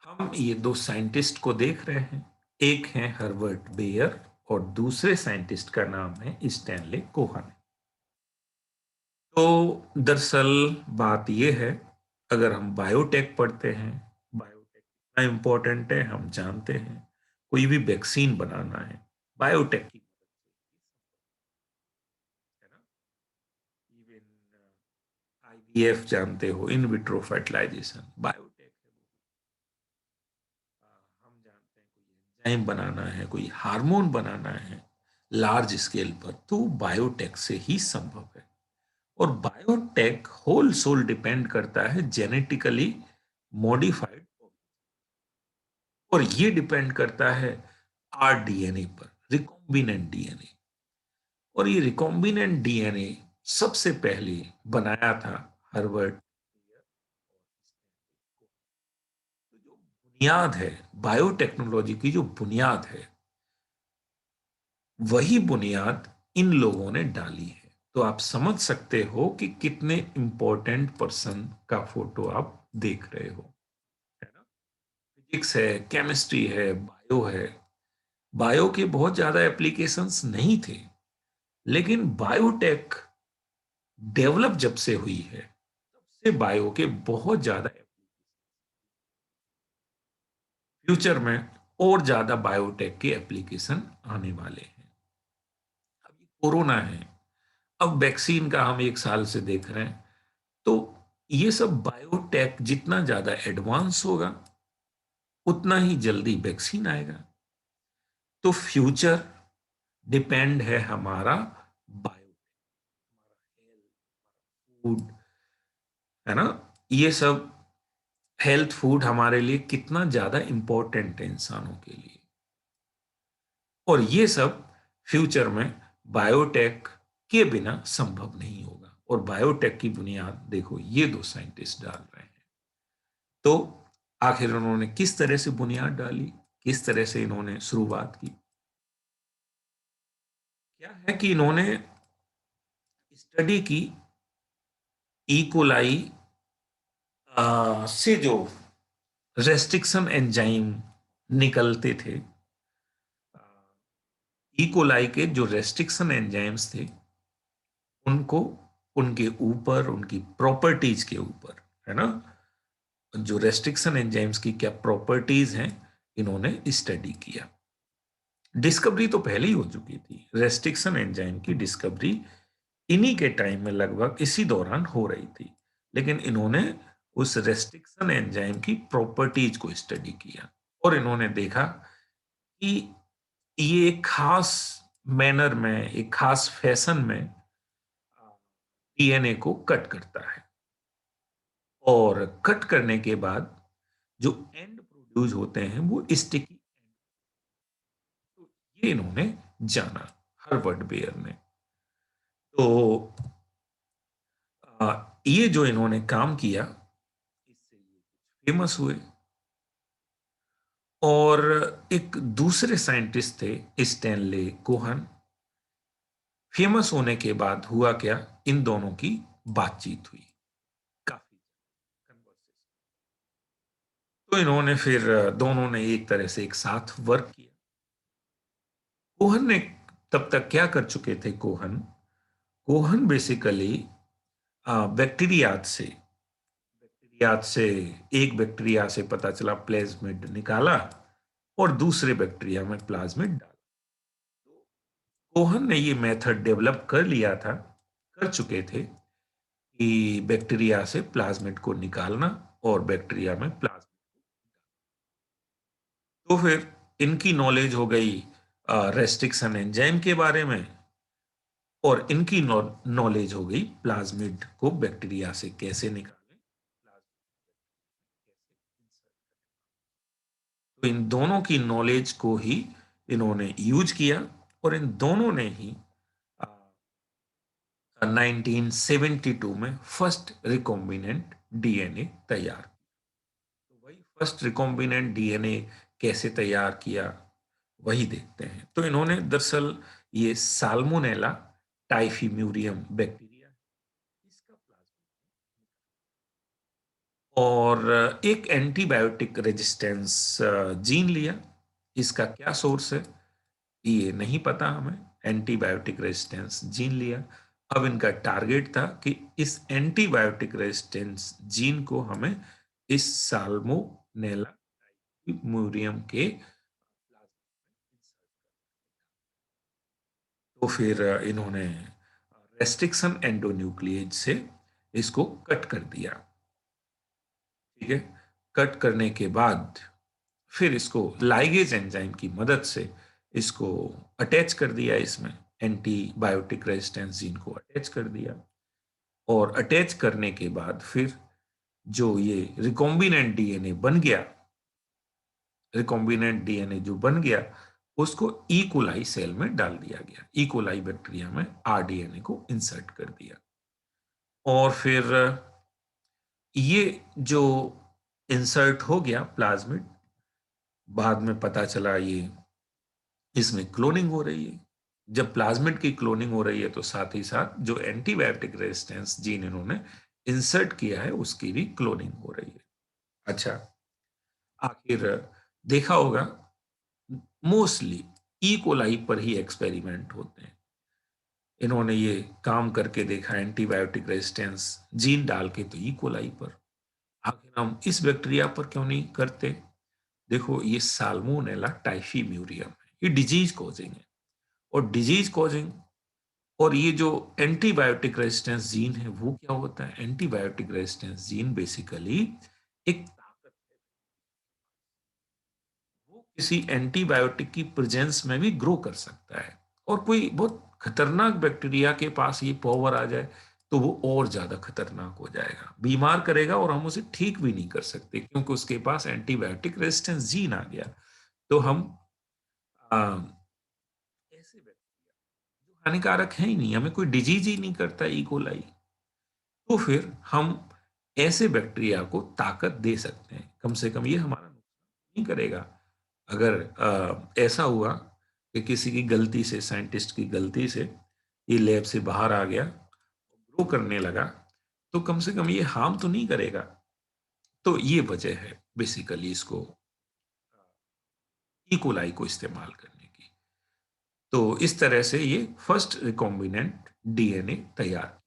हम ये दो साइंटिस्ट को देख रहे हैं। एक है हर्बर्ट बेयर और दूसरे साइंटिस्ट का नाम है स्टैनले कोहन। तो दरअसल बात यह है, अगर हम बायोटेक पढ़ते हैं, बायोटेक कितना इम्पोर्टेंट है हम जानते हैं। कोई भी वैक्सीन बनाना है बायोटेक की मदद से, है ना। इवन आईवीएफ जानते हो, इन विट्रो फर्टिलाइजेशन बायोटेक है वो। हम जानते हैं कोई एंजाइम बनाना है, कोई हार्मोन बनाना है लार्ज स्केल पर, तो बायोटेक से ही संभव है। और बायोटेक होल सोल डिपेंड करता है जेनेटिकली मॉडिफाइड, और ये डिपेंड करता है आरडीएनए पर, रिकॉम्बिनेंट डीएनए। और ये रिकॉम्बिनेंट डीएनए सबसे पहले बनाया था हर्बर्ट। तो जो बुनियाद है बायोटेक्नोलॉजी की, जो बुनियाद है, वही बुनियाद इन लोगों ने डाली है। तो आप समझ सकते हो कि कितने इंपॉर्टेंट पर्सन का फोटो आप देख रहे हो, है ना। फिजिक्स है, केमिस्ट्री है, बायो है। बायो के बहुत ज्यादा एप्लीकेशंस नहीं थे, लेकिन बायोटेक डेवलप जब से हुई है तब से बायो के बहुत ज्यादा, फ्यूचर में और ज्यादा बायोटेक के एप्लीकेशन आने वाले हैं। अभी कोरोना है, अब वैक्सीन का हम 1 साल से देख रहे हैं। तो ये सब बायोटेक जितना ज्यादा एडवांस होगा उतना ही जल्दी वैक्सीन आएगा। तो फ्यूचर डिपेंड है हमारा बायो, फूड, है ना। ये सब हेल्थ फूड हमारे लिए कितना ज्यादा इंपॉर्टेंट है इंसानों के लिए। और ये सब फ्यूचर में बायोटेक के बिना संभव नहीं होगा। और बायोटेक की बुनियाद देखो ये दो साइंटिस्ट डाल रहे हैं। तो आखिर उन्होंने किस तरह से बुनियाद डाली, किस तरह से इन्होंने शुरुआत की? क्या है कि इन्होंने स्टडी की इकोलाई से जो रेस्ट्रिक्शन एंजाइम निकलते थे, इकोलाई के जो रेस्ट्रिक्शन एंजाइम्स थे, उनको, उनके ऊपर, उनकी प्रॉपर्टीज के ऊपर, है ना, जो रेस्ट्रिक्शन एंजाइम्स की क्या प्रॉपर्टीज हैं, इन्होंने स्टडी किया। डिस्कवरी तो पहले ही हो चुकी थी, रेस्ट्रिक्शन एंजाइम की डिस्कवरी इन्हीं के टाइम में लगभग इसी दौरान हो रही थी। लेकिन इन्होंने उस रेस्ट्रिक्शन एंजाइम की प्रॉपर्टीज को स्टडी किया और इन्होंने देखा कि ये एक खास मैनर में, एक खास फैशन में डीएनए को कट करता है। और कट करने के बाद जो एंड प्रोड्यूस होते हैं वो स्टिकी। तो ये इन्होंने जाना, हार्वर्ड बेयर ने। तो ये जो इन्होंने काम किया, इससे ये फेमस हुए। और एक दूसरे साइंटिस्ट थे स्टैनले कोहन। फेमस होने के बाद हुआ क्या, इन दोनों की बातचीत हुई काफी, कन्वर्सेशन। तो इन्होंने फिर दोनों ने एक तरह से एक साथ वर्क किया। कोहन ने तब तक क्या कर चुके थे, कोहन कोहन बेसिकली बैक्टीरिया से एक बैक्टीरिया से पता चला प्लाज्मिड निकाला और दूसरे बैक्टीरिया में प्लाज्मिड डाला। कोहन ने ये मेथड डेवलप कर लिया था, कर चुके थे कि बैक्टीरिया से प्लाज्मिड को निकालना और बैक्टीरिया में प्लाज्मिड। तो फिर इनकी नॉलेज हो गई रेस्ट्रिक्शन एंजाइम के बारे में, और इनकी नॉलेज हो गई प्लाज्मिड को बैक्टीरिया से कैसे निकालें, तो इन दोनों की नॉलेज को ही इन्होंने यूज किया। और इन दोनों ने ही 1972 में फर्स्ट रिकॉम्बिनेंट डीएनए तैयार। तो वही फर्स्ट रिकॉम्बिनेंट डीएनए कैसे तैयार किया, वही देखते हैं। तो इन्होंने दरअसल ये साल्मोनेला टाइफीम्यूरियम बैक्टीरिया, इसका प्लाज्मा, और एक एंटीबायोटिक रेजिस्टेंस जीन लिया। इसका क्या सोर्स है ये नहीं पता हमें, एंटीबायोटिक रेजिस्टेंस जीन लिया। अब इनका टारगेट था कि इस एंटीबायोटिक रेजिस्टेंस जीन को हमें इस साल्मोनेला म्यूरियम के तो फिर इन्होंने रेस्ट्रिक्शन एंडोन्यूक्लिएज से इसको कट कर दिया। ठीक है, कट करने के बाद फिर इसको लाइगेज एंजाइम की मदद से इसको अटैच कर दिया, इसमें एंटीबायोटिक रेजिस्टेंस जीन को अटैच कर दिया। और अटैच करने के बाद फिर जो ये रिकॉम्बिनेंट डीएनए बन गया, रिकॉम्बिनेंट डीएनए जो बन गया उसको ई. सेल में डाल दिया गया, ई. बैक्टीरिया में आरडीएनए को इंसर्ट कर दिया। और फिर ये जो इंसर्ट हो गया प्लाज्मिड, बाद में पता चला ये इसमें क्लोनिंग हो रही है। जब प्लाज्मिड की क्लोनिंग हो रही है तो साथ ही साथ जो एंटीबायोटिक रेजिस्टेंस जीन इन्होंने इंसर्ट किया है उसकी भी क्लोनिंग हो रही है। अच्छा, आखिर देखा होगा मोस्टली ई. कोलाई पर ही एक्सपेरिमेंट होते हैं। इन्होंने ये काम करके देखा एंटीबायोटिक रेजिस्टेंस जीन डाल के तो ई. कोलाई पर, आखिर हम इस बैक्टीरिया पर क्यों नहीं करते? देखो ये साल्मोनेला टाइफीम्यूरियम है, ये डिजीज कॉजिंग है। और डिजीज कॉजिंग और ये जो एंटीबायोटिक रेजिस्टेंस जीन है वो क्या होता है? एंटीबायोटिक रेजिस्टेंस जीन बेसिकली एक ताकत है, वो किसी एंटीबायोटिक की प्रेजेंस में भी ग्रो कर सकता है। और कोई बहुत खतरनाक बैक्टीरिया के पास ये पावर आ जाए तो वो और ज्यादा खतरनाक हो जाएगा, बीमार करेगा और हम उसे ठीक भी नहीं कर सकते क्योंकि उसके पास एंटीबायोटिक रेजिस्टेंस जीन आ गया। तो हम आ, ऐसे बैक्टीरिया जो हानिकारक है ही नहीं, हमें कोई डिजीज ही नहीं करता ई. कोलाई, तो फिर हम ऐसे बैक्टीरिया को ताकत दे सकते हैं। कम से कम ये हमारा नुकसान नहीं करेगा। अगर ऐसा हुआ कि किसी की गलती से, साइंटिस्ट की गलती से ये लैब से बाहर आ गया, ग्रो करने लगा, तो कम से कम ये हार्म तो नहीं करेगा। तो ये वजह है बेसिकली इसको इकोलाई को इस्तेमाल करने की। तो इस तरह से ये फर्स्ट रिकॉम्बिनेंट डीएनए तैयार